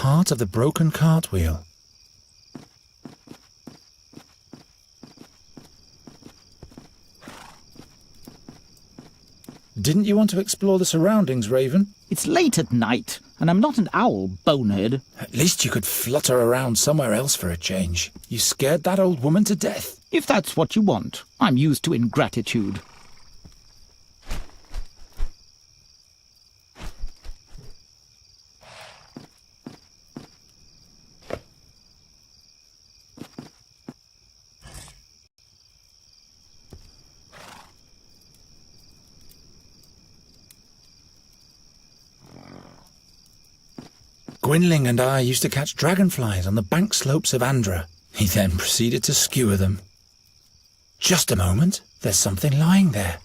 part of the broken cartwheel. Didn't you want to explore the surroundings, Raven? It's late at night, and I'm not an owl, bonehead. At least you could flutter around somewhere else for a change. You scared that old woman to death. If that's what you want, I'm used to ingratitude. Gwynling and I used to catch dragonflies on the bank slopes of Andra. He then proceeded to skewer them. Just a moment, there's something lying there.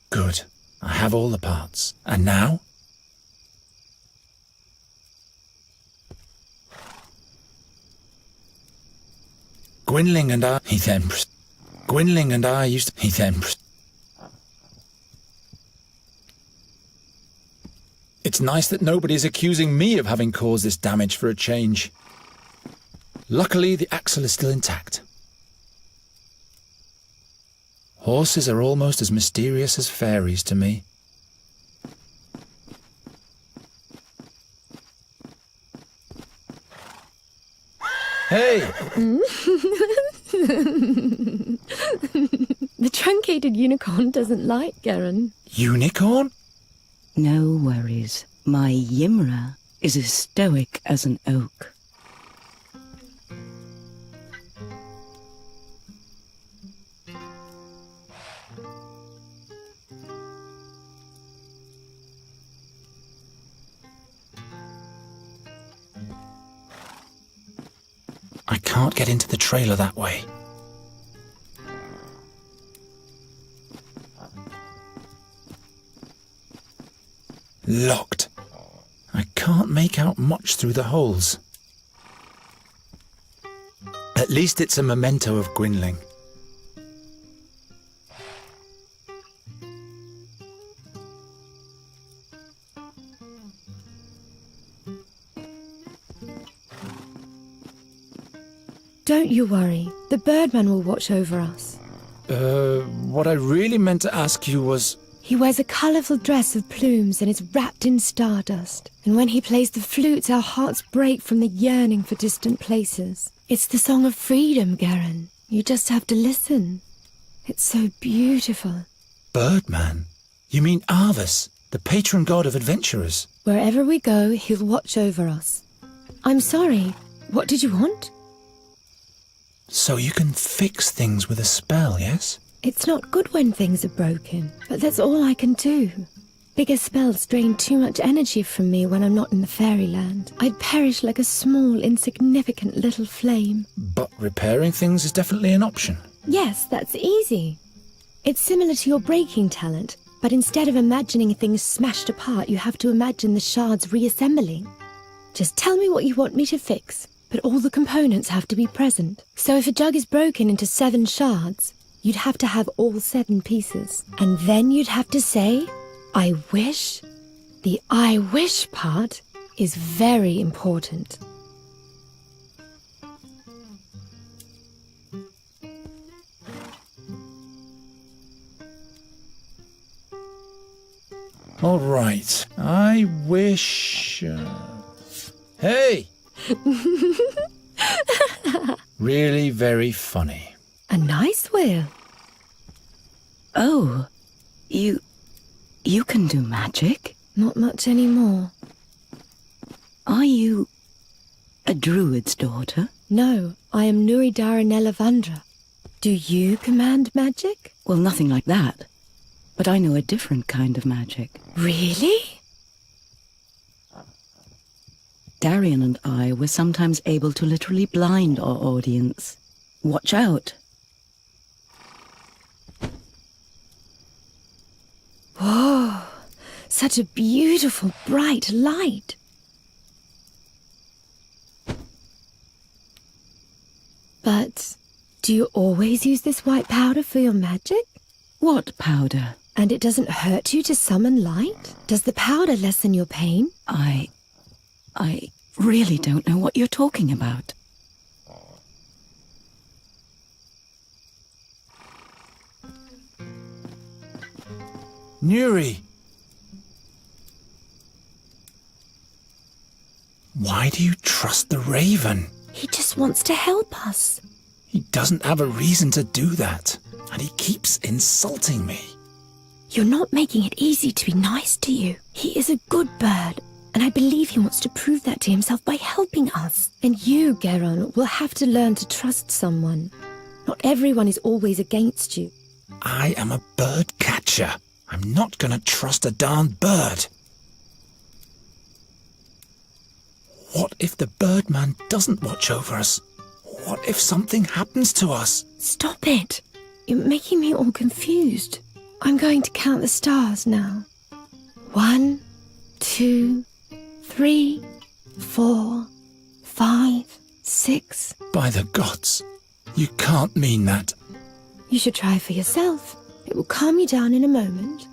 Good, I have all the parts. And now? Gwynling and I, Gwynling and I used to, It's nice that nobody's accusing me of having caused this damage for a change. Luckily, the axle is still intact. Horses are almost as mysterious as fairies to me. Hey! The truncated unicorn doesn't like Garen. Unicorn? No worries. My Ymra is as stoic as an oak. I can't get into the trailer that way. Locked. I can't make out much through the holes. At least it's a memento of Gwynling. Don't you worry. The birdman will watch over us. What I really meant to ask you was... He wears a colourful dress of plumes and is wrapped in stardust. And when he plays the flutes, our hearts break from the yearning for distant places. It's the song of freedom, Garen. You just have to listen. It's so beautiful. Birdman? You mean Arvis, the patron god of adventurers? Wherever we go, he'll watch over us. I'm sorry. What did you want? So you can fix things with a spell, yes? It's not good when things are broken, but that's all I can do. Bigger spells drain too much energy from me when I'm not in the fairyland. I'd perish like a small, insignificant little flame. But repairing things is definitely an option. Yes, that's easy. It's similar to your breaking talent, but instead of imagining things smashed apart, you have to imagine the shards reassembling. Just tell me what you want me to fix, but all the components have to be present. So if a jug is broken into 7 shards, you'd have to have all 7 pieces. And then you'd have to say, I wish. The I wish part is very important. All right. I wish... Hey! Really very funny. A nice wheel. Oh, you can do magic? Not much anymore. Are you a druid's daughter? No, I am Nuri Daranella Vandra. Do you command magic? Well, nothing like that. But I know a different kind of magic. Really? Darian and I were sometimes able to literally blind our audience. Watch out. Whoa, such a beautiful, bright light. But do you always use this white powder for your magic? What powder? And it doesn't hurt you to summon light? Does the powder lessen your pain? I really don't know what you're talking about. Nuri! Why do you trust the Raven? He just wants to help us. He doesn't have a reason to do that, and he keeps insulting me. You're not making it easy to be nice to you. He is a good bird, and I believe he wants to prove that to himself by helping us. And you, Geron, will have to learn to trust someone. Not everyone is always against you. I am a bird catcher. I'm not gonna trust a darned bird. What if the Birdman doesn't watch over us? What if something happens to us? Stop it. You're making me all confused. I'm going to count the stars now. 1, 2, 3, 4, 5, 6. By the gods, you can't mean that. You should try for yourself. It will calm you down in a moment.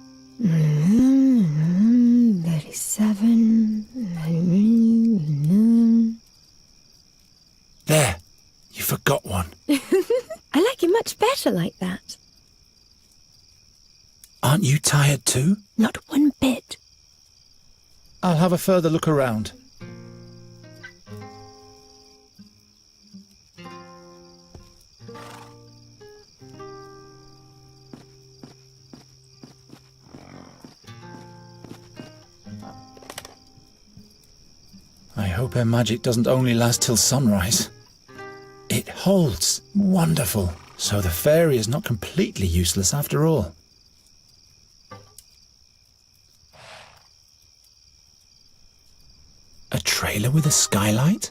37. There, you forgot one. I like it much better like that. Aren't you tired too? Not one bit. I'll have a further look around. I hope her magic doesn't only last till sunrise. It holds. Wonderful. So the fairy is not completely useless after all. A trailer with a skylight?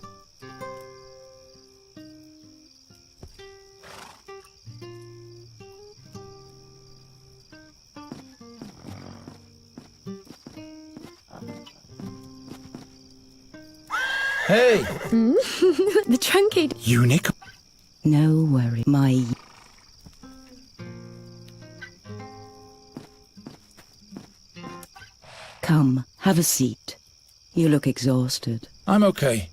Hey! The truncated... Unique? No worry, my... Come, have a seat. You look exhausted. I'm okay.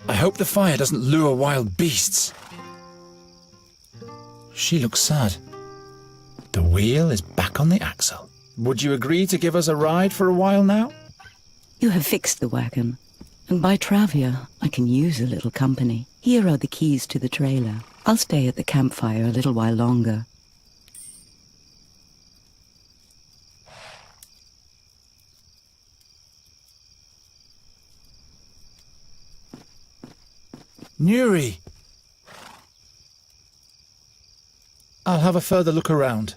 I hope the fire doesn't lure wild beasts. She looks sad. The wheel is back on the axle. Would you agree to give us a ride for a while now? You have fixed the wagon, and by Travia, I can use a little company. Here are the keys to the trailer. I'll stay at the campfire a little while longer. Nuri! I'll have a further look around.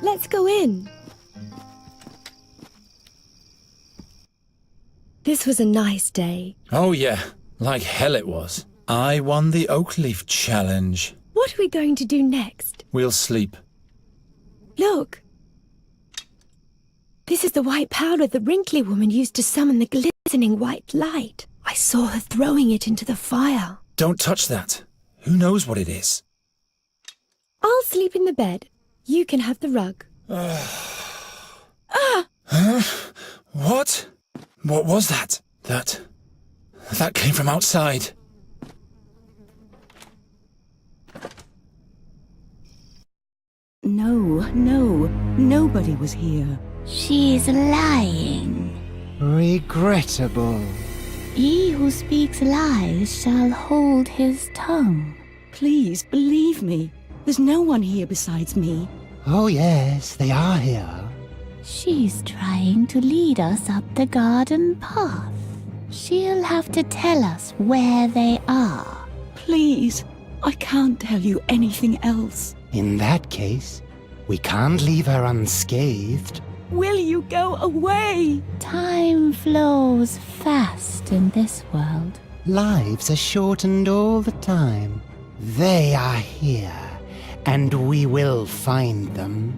Let's go in. This was a nice day. Oh yeah, like hell it was. I won the oak leaf challenge. What are we going to do next? We'll sleep. Look. This is the white powder the wrinkly woman used to summon the glistening white light. I saw her throwing it into the fire. Don't touch that. Who knows what it is? I'll sleep in the bed. You can have the rug. Huh? What? What was that? That came from outside. No, nobody was here. She's lying. Regrettable. He who speaks lies shall hold his tongue. Please, believe me. There's no one here besides me. Oh yes, they are here. She's trying to lead us up the garden path. She'll have to tell us where they are. Please, I can't tell you anything else. In that case, we can't leave her unscathed. Will you go away? Time flows fast in this world. Lives are shortened all the time. They are here, and we will find them.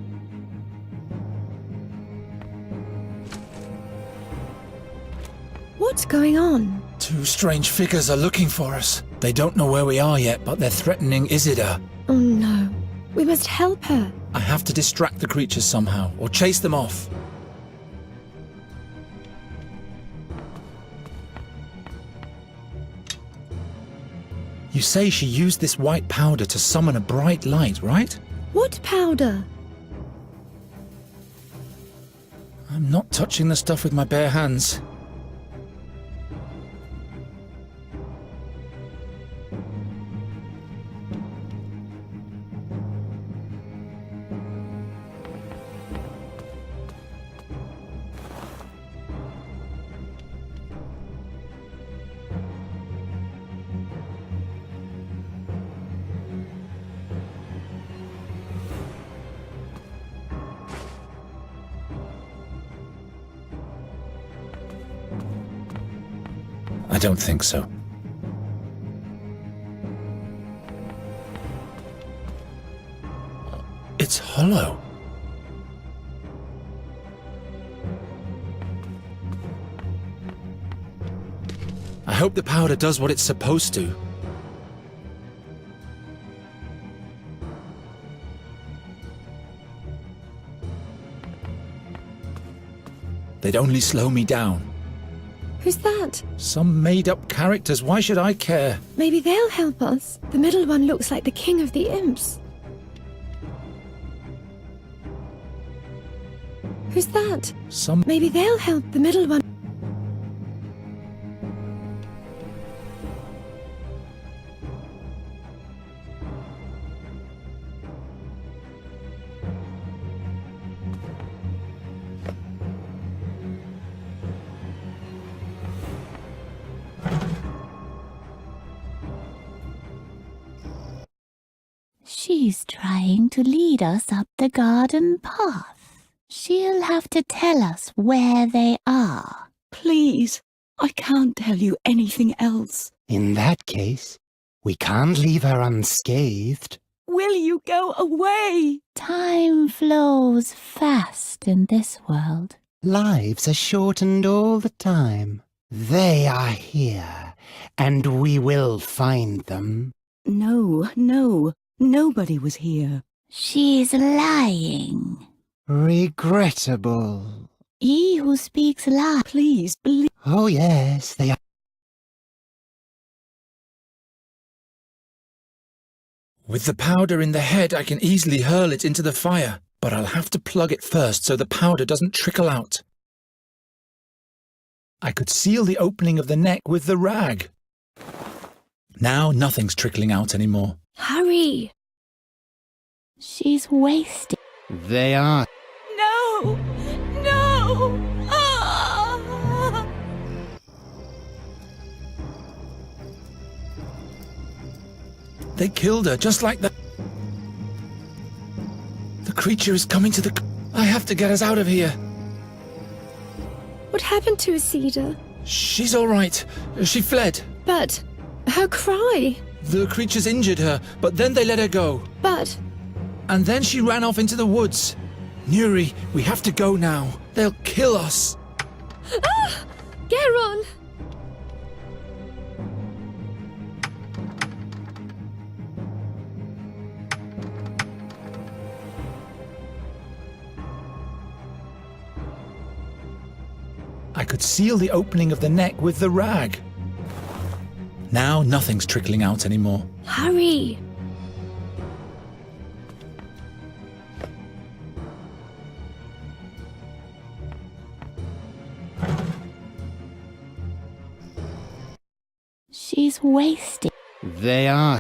What's going on? 2 strange figures are looking for us. They don't know where we are yet, but they're threatening Isidar. Oh no. We must help her. I have to distract the creatures somehow, or chase them off. You say she used this white powder to summon a bright light, right? What powder? I'm not touching the stuff with my bare hands. I don't think so. It's hollow. I hope the powder does what it's supposed to. They'd only slow me down. Who's that? Some made-up characters, why should I care? Maybe they'll help us. The middle one looks like the king of the imps. Who's that? Maybe they'll help the middle one. She's trying to lead us up the garden path. She'll have to tell us where they are. Please, I can't tell you anything else. In that case, we can't leave her unscathed. Will you go away? Time flows fast in this world. Lives are shortened all the time. They are here, and we will find them. No, nobody was here. She's lying. Regrettable. He who speaks lies. Please, believe. Oh yes, they are. With the powder in the head, I can easily hurl it into the fire, but I'll have to plug it first so the powder doesn't trickle out. I could seal the opening of the neck with the rag. Now nothing's trickling out anymore. Hurry! She's wasting. They are. No! Ah! They killed her, just like that. The creature is coming to the... I have to get us out of here. What happened to Isidar? She's all right. She fled. But her cry. The creatures injured her, but then they let her go. But And then she ran off into the woods. Nuri, we have to go now. They'll kill us. Geron! I could seal the opening of the neck with the rag. Now nothing's trickling out anymore. Hurry! She's wasting. They are.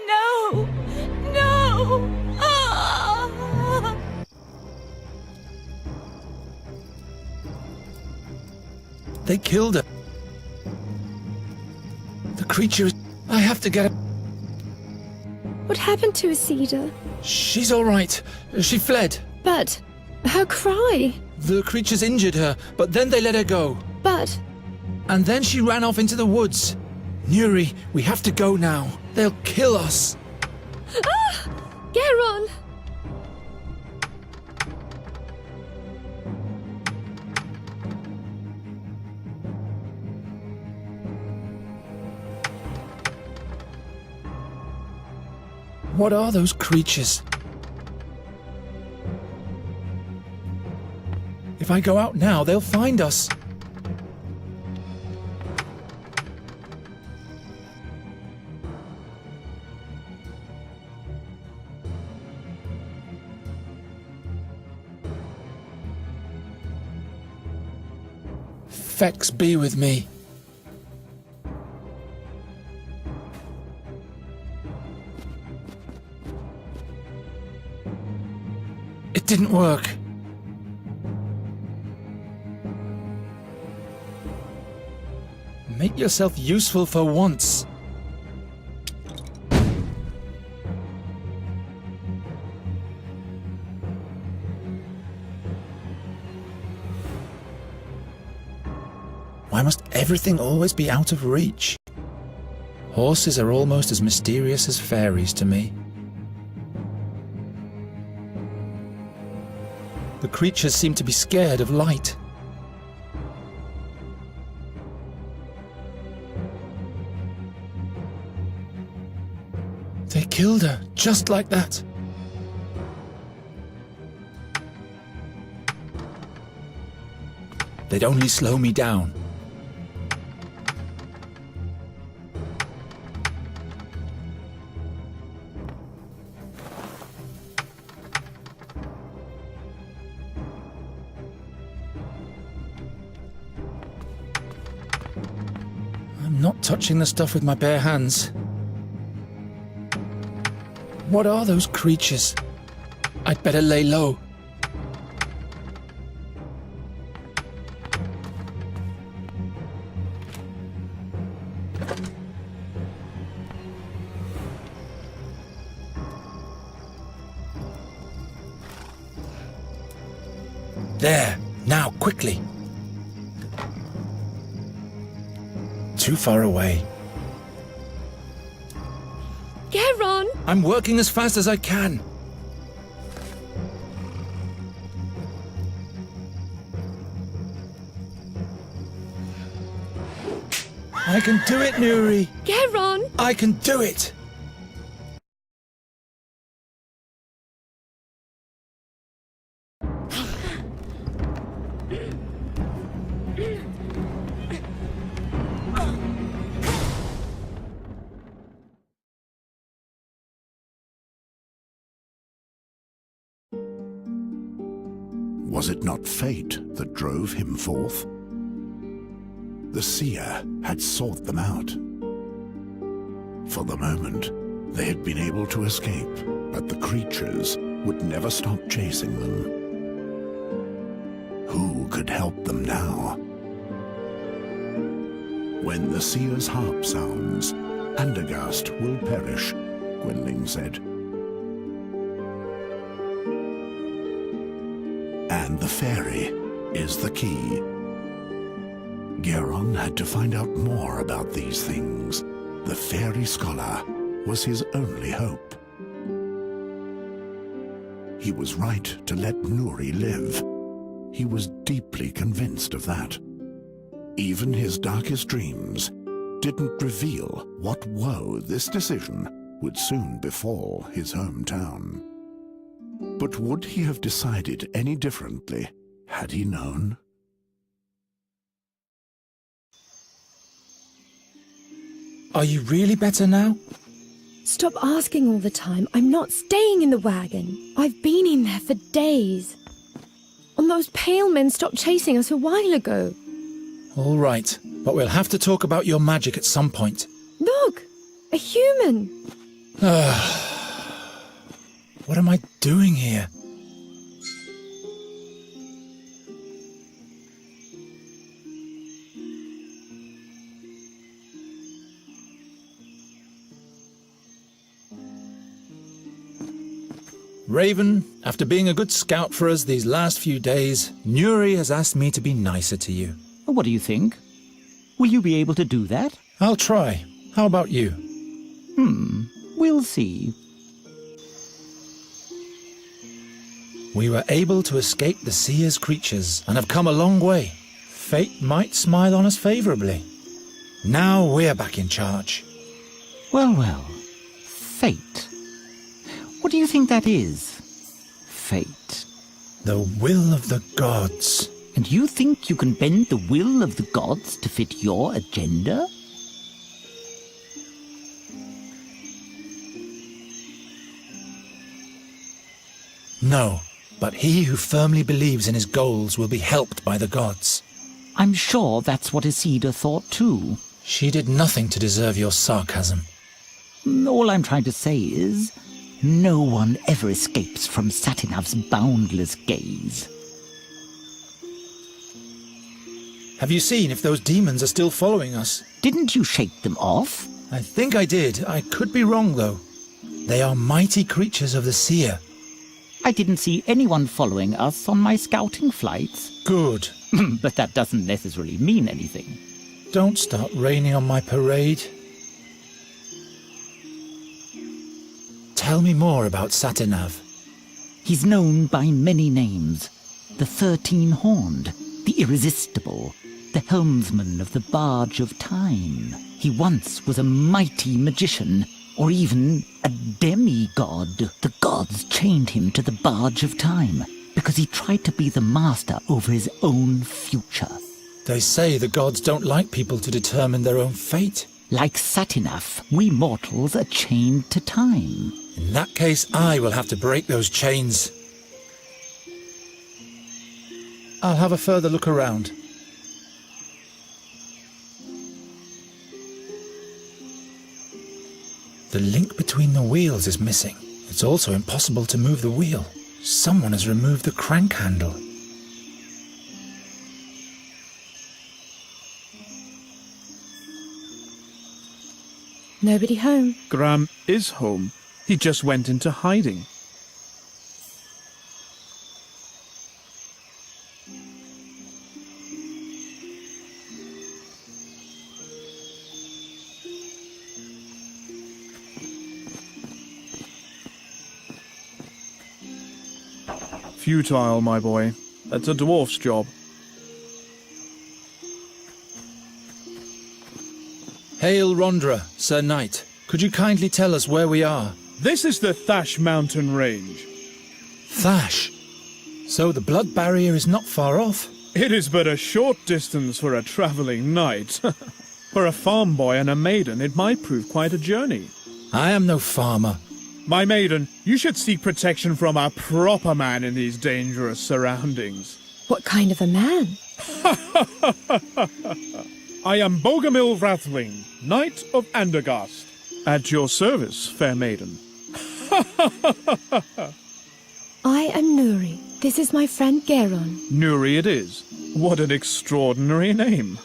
No! Ah! They killed her. The creature is... I have to get her... What happened to Isidar? She's all right. She fled. But her cry. The creatures injured her, but then they let her go. But And then she ran off into the woods. Nuri, we have to go now. They'll kill us. Geron! What are those creatures? If I go out now, they'll find us. Fex be with me. It didn't work. Make yourself useful for once. Why must everything always be out of reach? Horses are almost as mysterious as fairies to me. The creatures seem to be scared of light. They killed her, just like that. They'd only slow me down. I'm not touching the stuff with my bare hands. What are those creatures? I'd better lay low. There, now, quickly. Too far away. Garon! I'm working as fast as I can. I can do it, Nuri. Garon! I can do it. Was it not fate that drove him forth? The seer had sought them out. For the moment, they had been able to escape, but the creatures would never stop chasing them. Who could help them now? When the seer's harp sounds, Andergast will perish, Gwynling said. And the fairy is the key. Garon had to find out more about these things. The fairy scholar was his only hope. He was right to let Nuri live. He was deeply convinced of that. Even his darkest dreams didn't reveal what woe this decision would soon befall his hometown. But would he have decided any differently had he known? Are you really better now? Stop asking all the time. I'm not staying in the wagon. I've been in there for days. And those pale men stopped chasing us a while ago. All right, but we'll have to talk about your magic at some point. Look! A human! What am I doing here? Raven, after being a good scout for us these last few days, Nuri has asked me to be nicer to you. What do you think? Will you be able to do that? I'll try. How about you? We'll see. We were able to escape the Seer's creatures and have come a long way. Fate might smile on us favorably. Now we're back in charge. Well, well. Fate. What do you think that is? Fate. The will of the gods. And you think you can bend the will of the gods to fit your agenda? No, but he who firmly believes in his goals will be helped by the gods. I'm sure that's what Isida thought too. She did nothing to deserve your sarcasm. All I'm trying to say is, no one ever escapes from Satinav's boundless gaze. Have you seen if those demons are still following us? Didn't you shake them off? I think I did. I could be wrong, though. They are mighty creatures of the seer. I didn't see anyone following us on my scouting flights. Good. But that doesn't necessarily mean anything. Don't start raining on my parade. Tell me more about Satinav. He's known by many names. The 13-Horned, the Irresistible, the helmsman of the Barge of Time. He once was a mighty magician, or even a demigod. The gods chained him to the Barge of Time because he tried to be the master over his own future. They say the gods don't like people to determine their own fate. Like Satinav, we mortals are chained to time. In that case, I will have to break those chains. I'll have a further look around. The link between the wheels is missing. It's also impossible to move the wheel. Someone has removed the crank handle. Nobody home. Graham is home. He just went into hiding. Futile, my boy. That's a dwarf's job. Hail Rondra, Sir Knight. Could you kindly tell us where we are? This is the Thash mountain range. Thash. So the blood barrier is not far off. It is but a short distance for a travelling knight. For a farm boy and a maiden, it might prove quite a journey. I am no farmer. My maiden, you should seek protection from a proper man in these dangerous surroundings. What kind of a man? I am Bogomil Rathling, Knight of Andergast. At your service, fair maiden. I am Nuri. This is my friend Geron. Nuri it is. What an extraordinary name.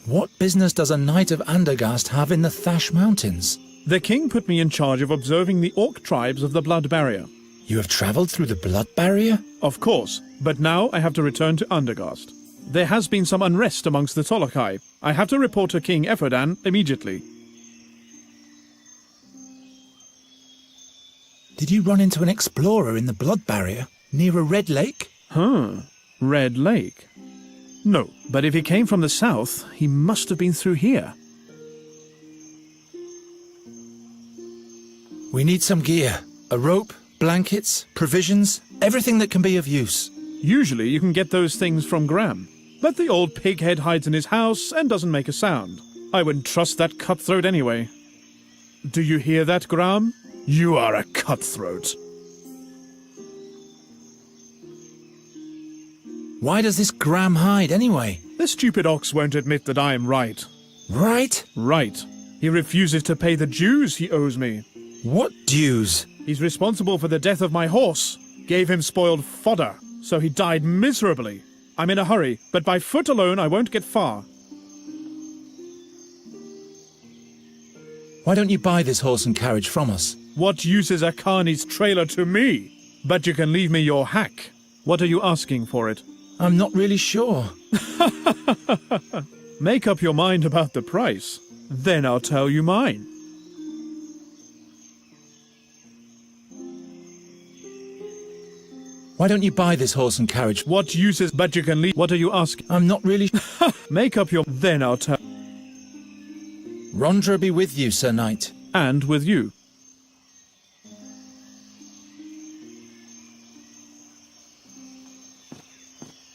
What business does a Knight of Andergast have in the Thash Mountains? The king put me in charge of observing the orc tribes of the Blood Barrier. You have travelled through the blood barrier? Of course, but now I have to return to Andergast. There has been some unrest amongst the Tolokai. I have to report to King Efferdan immediately. Did you run into an explorer in the blood barrier, near a red lake? Red Lake? No, but if he came from the south, he must have been through here. We need some gear. A rope, blankets, provisions, everything that can be of use. Usually you can get those things from Graham. But the old pighead hides in his house and doesn't make a sound. I wouldn't trust that cutthroat anyway. Do you hear that, Graham? You are a cutthroat. Why does this Graham hide anyway? The stupid ox won't admit that I am right. Right? Right. He refuses to pay the dues he owes me. What dues? He's responsible for the death of my horse. Gave him spoiled fodder, so he died miserably. I'm in a hurry, but by foot alone I won't get far. Why don't you buy this horse and carriage from us? What use is a carney's trailer to me? But you can leave me your hack. What are you asking for it? I'm not really sure. Make up your mind about the price. Then I'll tell you mine. Why don't you buy this horse and carriage? What use is... But you can leave... What are you asking? I'm not really... Make up your... Then I'll tell... Rondra be with you, Sir Knight. And with you.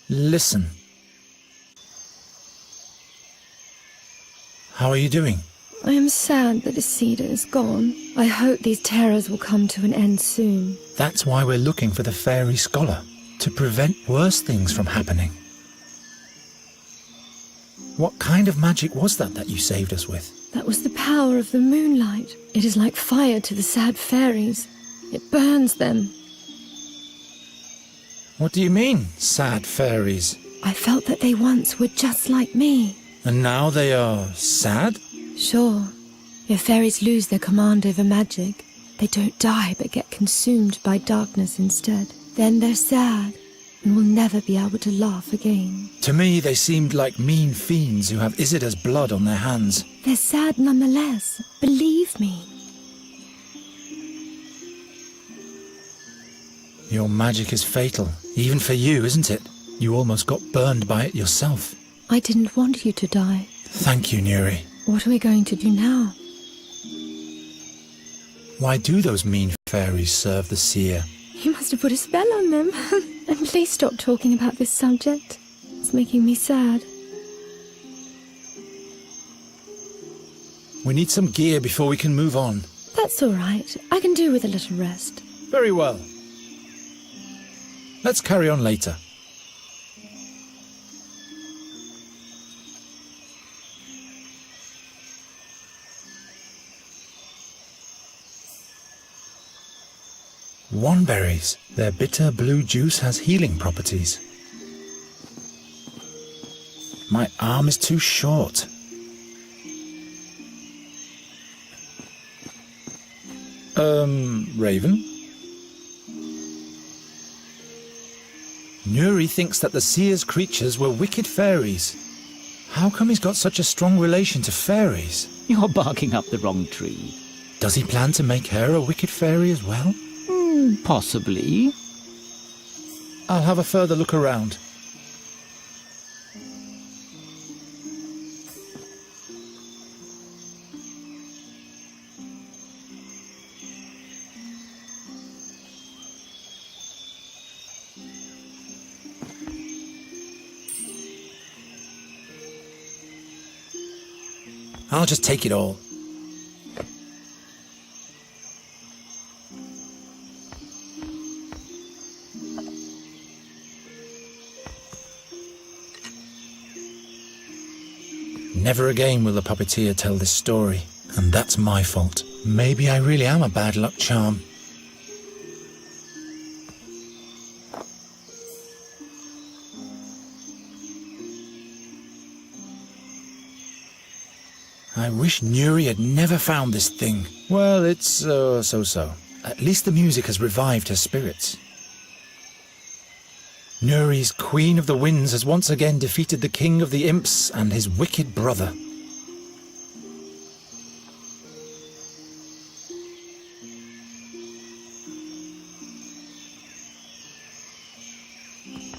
Listen. How are you doing? I am sad that Isida is gone. I hope these terrors will come to an end soon. That's why we're looking for the fairy scholar, to prevent worse things from happening. What kind of magic was that you saved us with? That was the power of the moonlight. It is like fire to the sad fairies. It burns them. What do you mean, sad fairies? I felt that they once were just like me. And now they are sad? Sure. If fairies lose their command over magic, they don't die but get consumed by darkness instead. Then they're sad and will never be able to laugh again. To me, they seemed like mean fiends who have Isida's blood on their hands. They're sad nonetheless, believe me. Your magic is fatal, even for you, isn't it? You almost got burned by it yourself. I didn't want you to die. Thank you, Nuri. What are we going to do now? Why do those mean fairies serve the seer? You must have put a spell on them. And please stop talking about this subject. It's making me sad. We need some gear before we can move on. That's all right. I can do with a little rest. Very well. Let's carry on later. Wandberries. Their bitter blue juice has healing properties. My arm is too short. Raven? Nuri thinks that the seer's creatures were wicked fairies. How come he's got such a strong relation to fairies? You're barking up the wrong tree. Does he plan to make her a wicked fairy as well? Possibly. I'll have a further look around. I'll just take it all. Never again will the puppeteer tell this story, and that's my fault. Maybe I really am a bad luck charm. I wish Nuri had never found this thing. Well, it's so-so. At least the music has revived her spirits. Nuri's Queen of the Winds has once again defeated the King of the Imps and his wicked brother.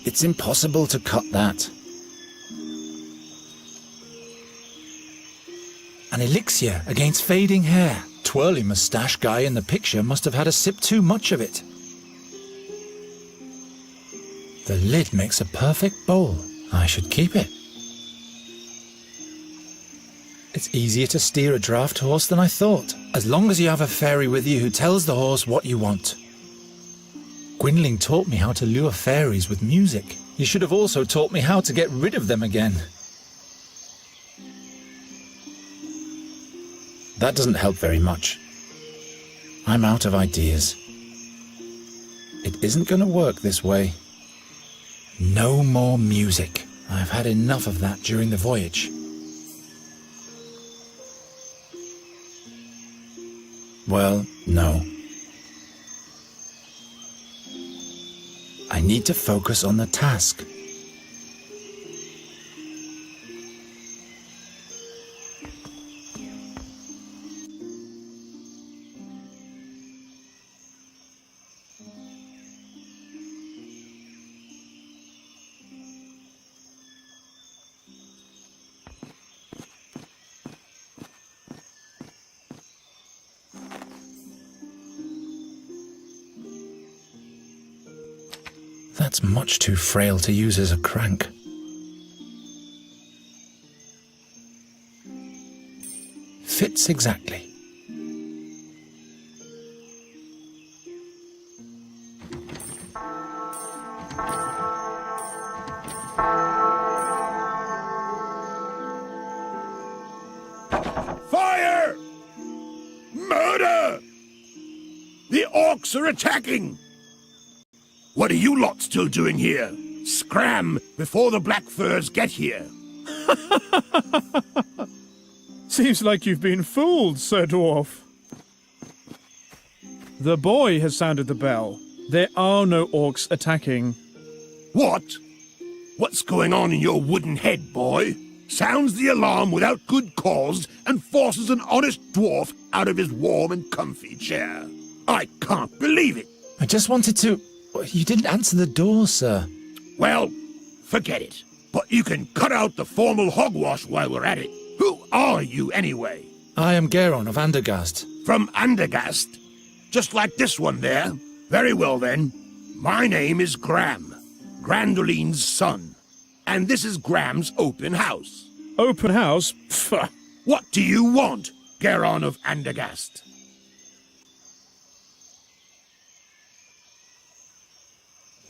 It's impossible to cut that. An elixir against fading hair. Twirly moustache guy in the picture must have had a sip too much of it. The lid makes a perfect bowl. I should keep it. It's easier to steer a draft horse than I thought, as long as you have a fairy with you who tells the horse what you want. Gwynling taught me how to lure fairies with music. You should have also taught me how to get rid of them again. That doesn't help very much. I'm out of ideas. It isn't going to work this way. No more music. I've had enough of that during the voyage. Well, no. I need to focus on the task. That's much too frail to use as a crank. Fits exactly. Fire! Murder! The orcs are attacking! What are you lot still doing here? Scram before the black furs get here. Seems like you've been fooled, Sir Dwarf. The boy has sounded the bell. There are no orcs attacking. What? What's going on in your wooden head, boy? Sounds the alarm without good cause and forces an honest dwarf out of his warm and comfy chair. I can't believe it. I just wanted to... You didn't answer the door, sir. Well, forget it. But you can cut out the formal hogwash while we're at it. Who are you, anyway? I am Geron of Andergast. From Andergast? Just like this one there? Very well, then. My name is Gram, Grandoline's son. And this is Gram's open house. Open house? Pfft. What do you want, Geron of Andergast?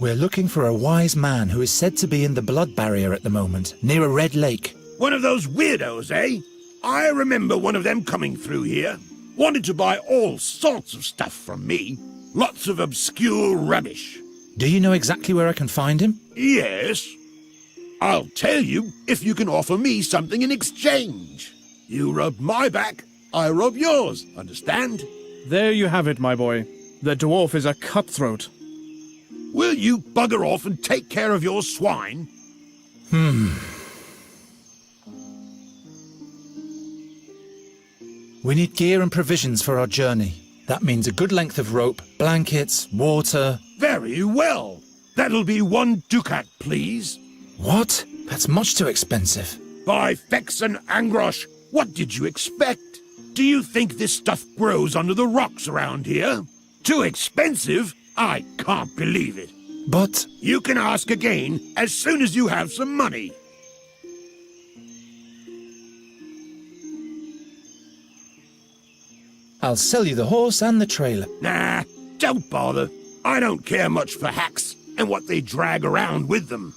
We're looking for a wise man who is said to be in the blood barrier at the moment, near a red lake. One of those weirdos, eh? I remember one of them coming through here. Wanted to buy all sorts of stuff from me. Lots of obscure rubbish. Do you know exactly where I can find him? Yes. I'll tell you if you can offer me something in exchange. You rub my back, I rub yours, understand? There you have it, my boy. The dwarf is a cutthroat. Will you bugger off and take care of your swine? We need gear and provisions for our journey. That means a good length of rope, blankets, water... Very well. That'll be 1 ducat, please. What? That's much too expensive. By Fex and Angrosh, what did you expect? Do you think this stuff grows under the rocks around here? Too expensive? I can't believe it. But... You can ask again as soon as you have some money. I'll sell you the horse and the trailer. Nah, don't bother. I don't care much for hacks and what they drag around with them.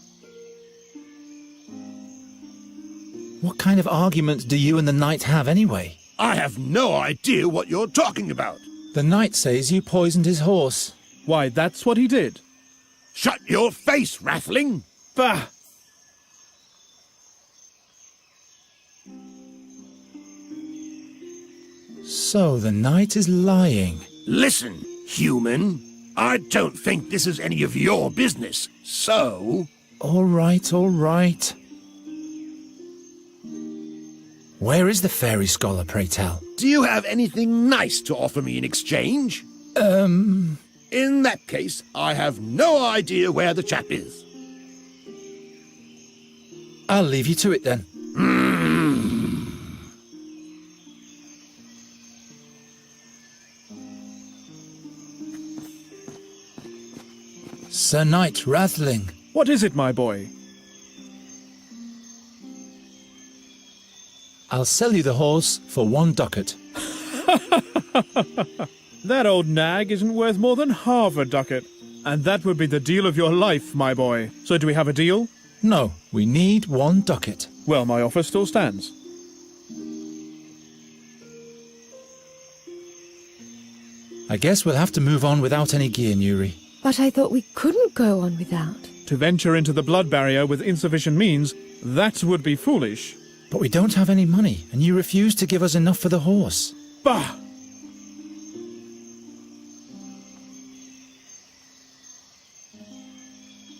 What kind of argument do you and the knight have anyway? I have no idea what you're talking about. The knight says you poisoned his horse. Why, that's what he did. Shut your face, Rathling! Bah! So the knight is lying. Listen, human. I don't think this is any of your business, so... All right, all right. Where is the fairy scholar, pray tell? Do you have anything nice to offer me in exchange? In that case, I have no idea where the chap is. I'll leave you to it then. Sir Knight Rathling. What is it, my boy? I'll sell you the horse for 1 ducat. That old nag isn't worth more than half a ducat. And that would be the deal of your life, my boy. So do we have a deal? No, we need 1 ducat. Well, my offer still stands. I guess we'll have to move on without any gear, Nuri. But I thought we couldn't go on without. To venture into the blood barrier with insufficient means, that would be foolish. But we don't have any money, and you refuse to give us enough for the horse. Bah!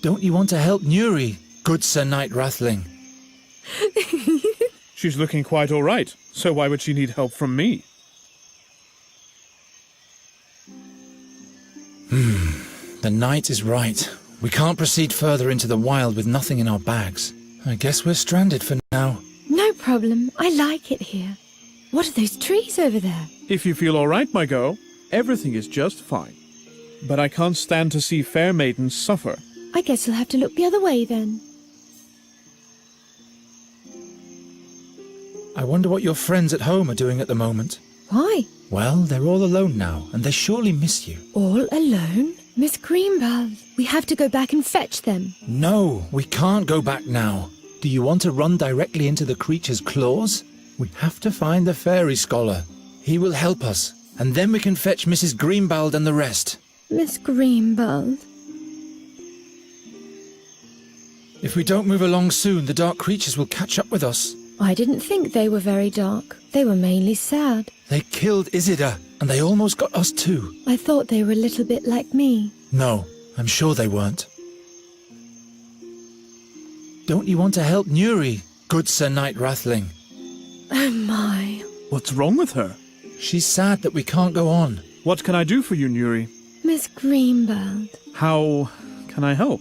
Don't you want to help Nuri, good Sir Knight Rathling? She's looking quite all right, so why would she need help from me? The knight is right. We can't proceed further into the wild with nothing in our bags. I guess we're stranded for now. No problem. I like it here. What are those trees over there? If you feel all right, my girl, everything is just fine. But I can't stand to see fair maidens suffer. I guess you'll have to look the other way then. I wonder what your friends at home are doing at the moment. Why? Well, they're all alone now, and they surely miss you. All alone? Miss Greenbelt, we have to go back and fetch them. No, we can't go back now. Do you want to run directly into the creature's claws? We have to find the fairy scholar. He will help us, and then we can fetch Mrs. Greenbald and the rest. Miss Greenbelt? If we don't move along soon, the dark creatures will catch up with us. I didn't think they were very dark. They were mainly sad. They killed Isidore, and they almost got us too. I thought they were a little bit like me. No, I'm sure they weren't. Don't you want to help Nuri, good Sir Knight Rathling? Oh my. What's wrong with her? She's sad that we can't go on. What can I do for you, Nuri? Miss Greenbelt. How can I help?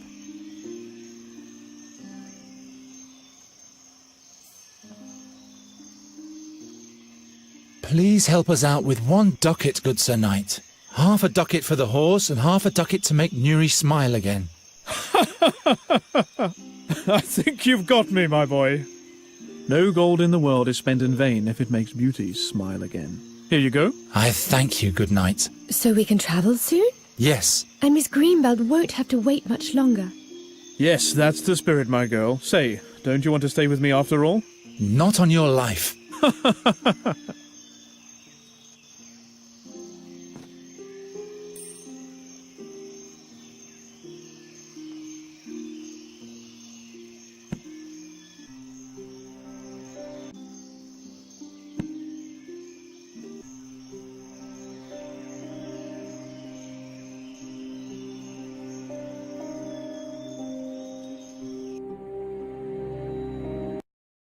Please help us out with 1 ducat, good Sir Knight. Half a ducat for the horse and half a ducat to make Nuri smile again. I think you've got me, my boy. No gold in the world is spent in vain if it makes beauty smile again. Here you go. I thank you, good knight. So we can travel soon? Yes. And Miss Greenbelt won't have to wait much longer. Yes, that's the spirit, my girl. Say, don't you want to stay with me after all? Not on your life.